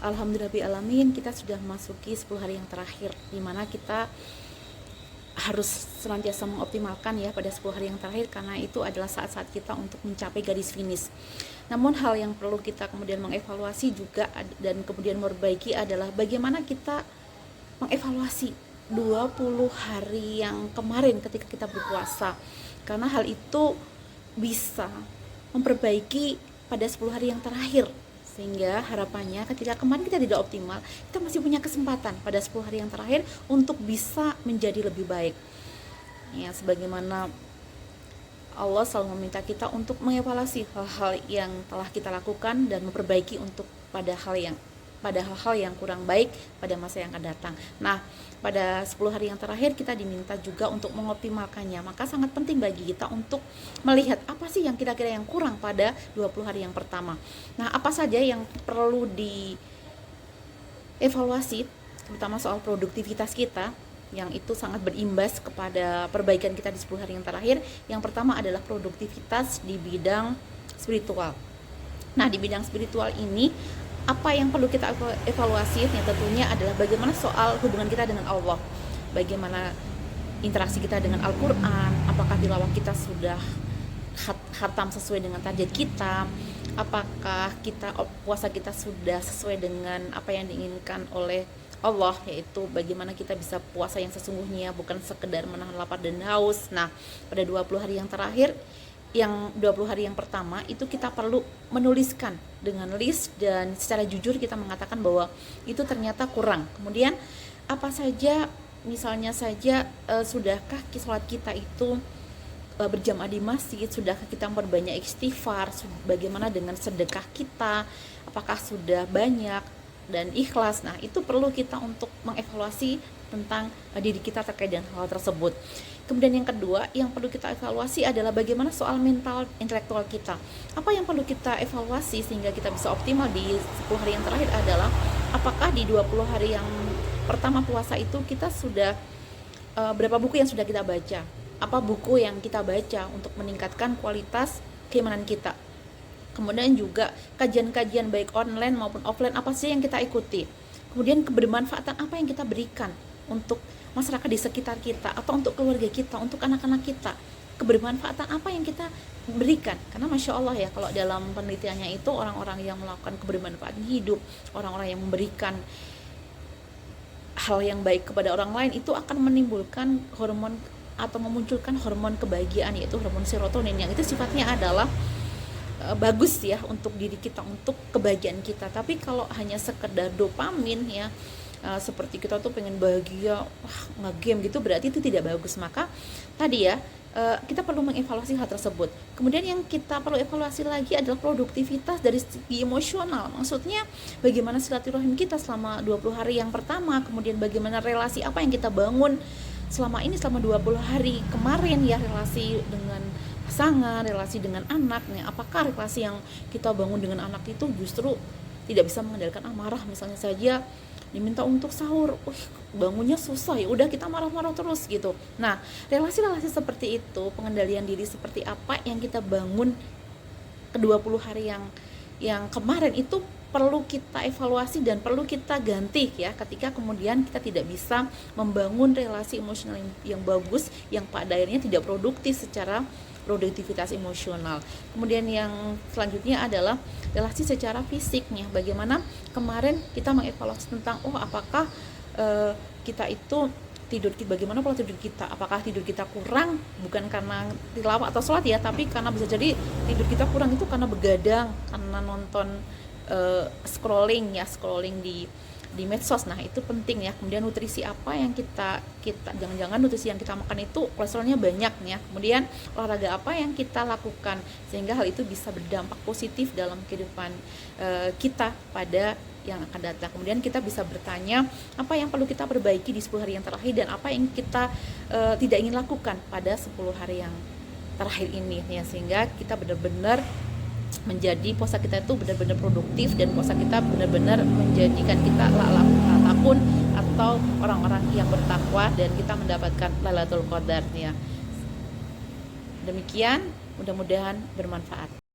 Alhamdulillahirrahmanirrahim, kita sudah memasuki 10 hari yang terakhir, di mana kita harus senantiasa mengoptimalkan ya pada 10 hari yang terakhir, karena itu adalah saat-saat kita untuk mencapai garis finish. Namun hal yang perlu kita kemudian mengevaluasi juga dan kemudian memperbaiki adalah bagaimana kita mengevaluasi 20 hari yang kemarin ketika kita berpuasa, karena hal itu bisa memperbaiki pada 10 hari yang terakhir, sehingga harapannya ketika kemarin kita tidak optimal, kita masih punya kesempatan pada 10 hari yang terakhir untuk bisa menjadi lebih baik ya, sebagaimana Allah selalu meminta kita untuk mengevaluasi hal-hal yang telah kita lakukan dan memperbaiki untuk pada hal-hal yang kurang baik pada masa yang akan datang. Nah, pada 10 hari yang terakhir kita diminta juga untuk mengoptimalkannya. Maka sangat penting bagi kita untuk melihat apa sih yang kira-kira yang kurang pada 20 hari yang pertama. Nah, apa saja yang perlu dievaluasi, terutama soal produktivitas kita, yang itu sangat berimbas kepada perbaikan kita di 10 hari yang terakhir. Yang pertama adalah produktivitas di bidang spiritual. Nah, di bidang spiritual ini apa yang perlu kita evaluasi yang tentunya adalah bagaimana soal hubungan kita dengan Allah, bagaimana interaksi kita dengan Al-Quran, apakah tilawah kita sudah khatam sesuai dengan target kita, apakah puasa kita sudah sesuai dengan apa yang diinginkan oleh Allah, yaitu bagaimana kita bisa puasa yang sesungguhnya, bukan sekedar menahan lapar dan haus. Nah, pada 20 hari yang terakhir, yang 20 hari yang pertama itu kita perlu menuliskan dengan list dan secara jujur kita mengatakan bahwa itu ternyata kurang. Kemudian apa saja, misalnya saja sudahkah sholat kita itu berjamaah di masjid, sudahkah kita memperbanyak istighfar, bagaimana dengan sedekah kita, apakah sudah banyak dan ikhlas. Nah, itu perlu kita untuk mengevaluasi tentang diri kita terkait dengan hal tersebut. Kemudian yang kedua yang perlu kita evaluasi adalah bagaimana soal mental intelektual kita. Apa yang perlu kita evaluasi sehingga kita bisa optimal di 10 hari yang terakhir adalah apakah di 20 hari yang pertama puasa itu kita sudah berapa buku yang sudah kita baca, apa buku yang kita baca untuk meningkatkan kualitas keimanan kita. Kemudian juga kajian-kajian baik online maupun offline apa sih yang kita ikuti. Kemudian kebermanfaatan apa yang kita berikan untuk masyarakat di sekitar kita, atau untuk keluarga kita, untuk anak-anak kita. Kebermanfaatan apa yang kita berikan, karena Masya Allah ya, kalau dalam penelitiannya itu orang-orang yang melakukan kebermanfaatan hidup, orang-orang yang memberikan hal yang baik kepada orang lain, itu akan menimbulkan hormon atau memunculkan hormon kebahagiaan, yaitu hormon serotonin, yang itu sifatnya adalah bagus ya untuk diri kita, untuk kebahagiaan kita. Tapi kalau hanya sekedar dopamin ya, seperti kita tuh pengen bahagia, nge-game gitu, berarti itu tidak bagus. Maka tadi ya, kita perlu mengevaluasi hal tersebut. Kemudian yang kita perlu evaluasi lagi adalah produktivitas dari segi emosional. Maksudnya bagaimana silaturahim kita selama 20 hari yang pertama, kemudian bagaimana relasi apa yang kita bangun selama ini, selama 20 hari kemarin ya, relasi dengan pasangan, relasi dengan anak. Apakah relasi yang kita bangun dengan anak itu justru tidak bisa mengendalikan amarah, misalnya saja diminta untuk sahur, bangunnya susah, ya udah kita marah-marah terus gitu. Nah, relasi-relasi seperti itu, pengendalian diri seperti apa yang kita bangun ke 20 hari yang kemarin itu perlu kita evaluasi dan perlu kita ganti ya, ketika kemudian kita tidak bisa membangun relasi emosional yang bagus, yang pada akhirnya tidak produktif secara produktivitas emosional. Kemudian yang selanjutnya adalah relasi secara fisiknya. Bagaimana kemarin kita mengevaluasi tentang apakah kita itu bagaimana pola tidur kita, apakah tidur kita kurang bukan karena tilawah atau sholat ya, tapi karena bisa jadi tidur kita kurang itu karena begadang, karena nonton scrolling di medsos. Nah, itu penting ya. Kemudian nutrisi apa yang kita jangan-jangan nutrisi yang kita makan itu kolesterolnya banyak ya. Kemudian olahraga apa yang kita lakukan sehingga hal itu bisa berdampak positif dalam kehidupan kita pada yang akan datang. Kemudian kita bisa bertanya apa yang perlu kita perbaiki di 10 hari yang terakhir dan apa yang kita tidak ingin lakukan pada 10 hari yang terakhir ini ya, sehingga kita benar-benar menjadi puasa kita itu benar-benar produktif, dan puasa kita benar-benar menjadikan kita la'alakun atau orang-orang yang bertakwa, dan kita mendapatkan Lailatul Qadar ya. Demikian, mudah-mudahan bermanfaat.